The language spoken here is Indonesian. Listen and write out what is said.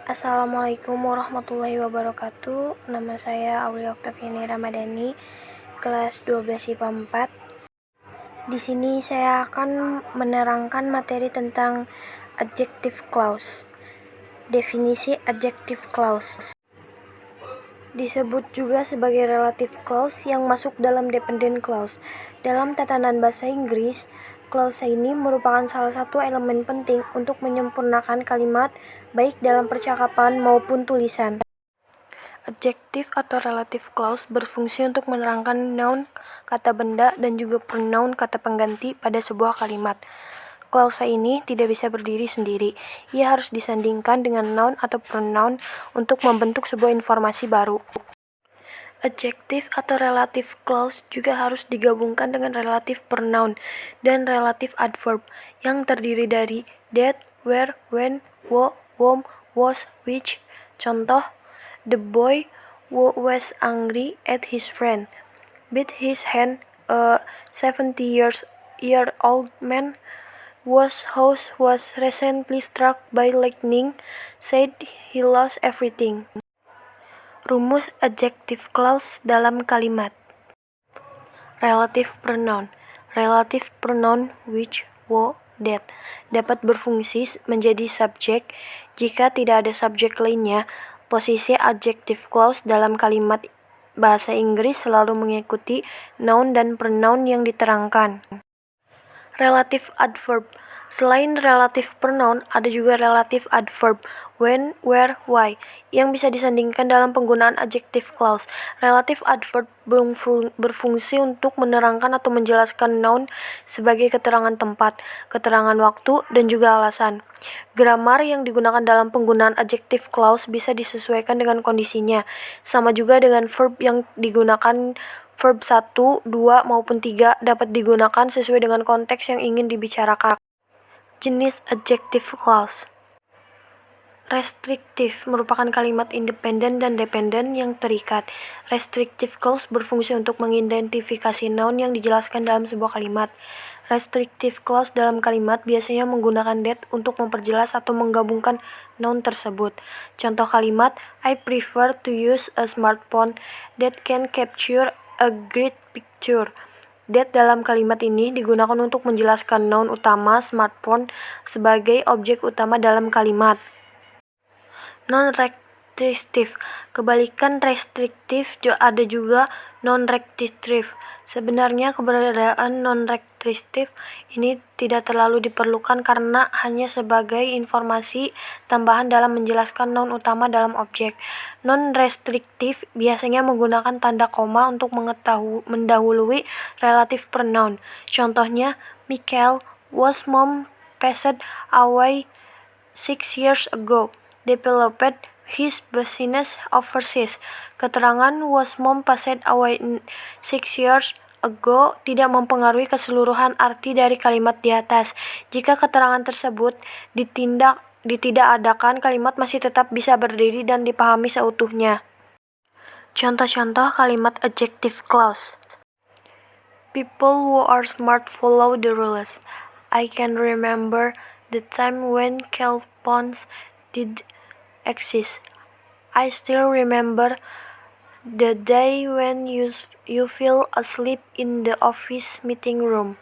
Assalamualaikum warahmatullahi wabarakatuh. Nama saya Aulia Oktaviani Ramadhani, kelas 12 IPA 4. Di sini saya akan menerangkan materi tentang adjective clause. Definisi adjective clause disebut juga sebagai relative clause yang masuk dalam dependent clause. Dalam tatanan bahasa Inggris, clause ini merupakan salah satu elemen penting untuk menyempurnakan kalimat baik dalam percakapan maupun tulisan. Adjective atau relative clause berfungsi untuk menerangkan noun, kata benda, dan juga pronoun, kata pengganti pada sebuah kalimat. Clause ini tidak bisa berdiri sendiri. Ia harus disandingkan dengan noun atau pronoun untuk membentuk sebuah informasi baru. Adjective atau relative clause juga harus digabungkan dengan relative pronoun dan relative adverb yang terdiri dari that, where, when, whom, was, which. Contoh, the boy who was angry at his friend beat his hand. A 70-year-old man whose house was recently struck by lightning said he lost everything. Rumus adjective clause dalam kalimat. Relative pronoun. Relative pronoun which, who, that dapat berfungsi menjadi subjek jika tidak ada subjek lainnya. Posisi adjective clause dalam kalimat bahasa Inggris selalu mengikuti noun dan pronoun yang diterangkan. Relative adverb. Selain relative pronoun, ada juga relative adverb when, where, why yang bisa disandingkan dalam penggunaan adjective clause. Relative adverb berfungsi untuk menerangkan atau menjelaskan noun sebagai keterangan tempat, keterangan waktu, dan juga alasan. Grammar yang digunakan dalam penggunaan adjective clause bisa disesuaikan dengan kondisinya. Sama juga dengan verb yang digunakan. Verb 1, 2, maupun 3 dapat digunakan sesuai dengan konteks yang ingin dibicarakan. Jenis adjective clause. Restrictive merupakan kalimat independen dan dependen yang terikat. Restrictive clause berfungsi untuk mengidentifikasi noun yang dijelaskan dalam sebuah kalimat. Restrictive clause dalam kalimat biasanya menggunakan that untuk memperjelas atau menggabungkan noun tersebut. Contoh kalimat, I prefer to use a smartphone that can capture a great picture. That dalam kalimat ini digunakan untuk menjelaskan noun utama smartphone sebagai objek utama dalam kalimat. Non-restrictive. Kebalikan restrictive ada juga non-restrictive. Sebenarnya keberadaan non-restrictive ini tidak terlalu diperlukan karena hanya sebagai informasi tambahan dalam menjelaskan noun utama dalam objek. Non-restrictive biasanya menggunakan tanda koma untuk mendahului relative pronoun. Contohnya, Michael whose mom passed away 6 years ago developed his business overseas. Keterangan whose mom passed away 6 years ago tidak mempengaruhi keseluruhan arti dari kalimat di atas. Jika keterangan tersebut ditidakadakan, kalimat masih tetap bisa berdiri dan dipahami seutuhnya. Contoh-contoh kalimat adjective clause. People who are smart follow the rules. I can remember the time when cell phones did exist. I still remember the day when you fell asleep in the office meeting room.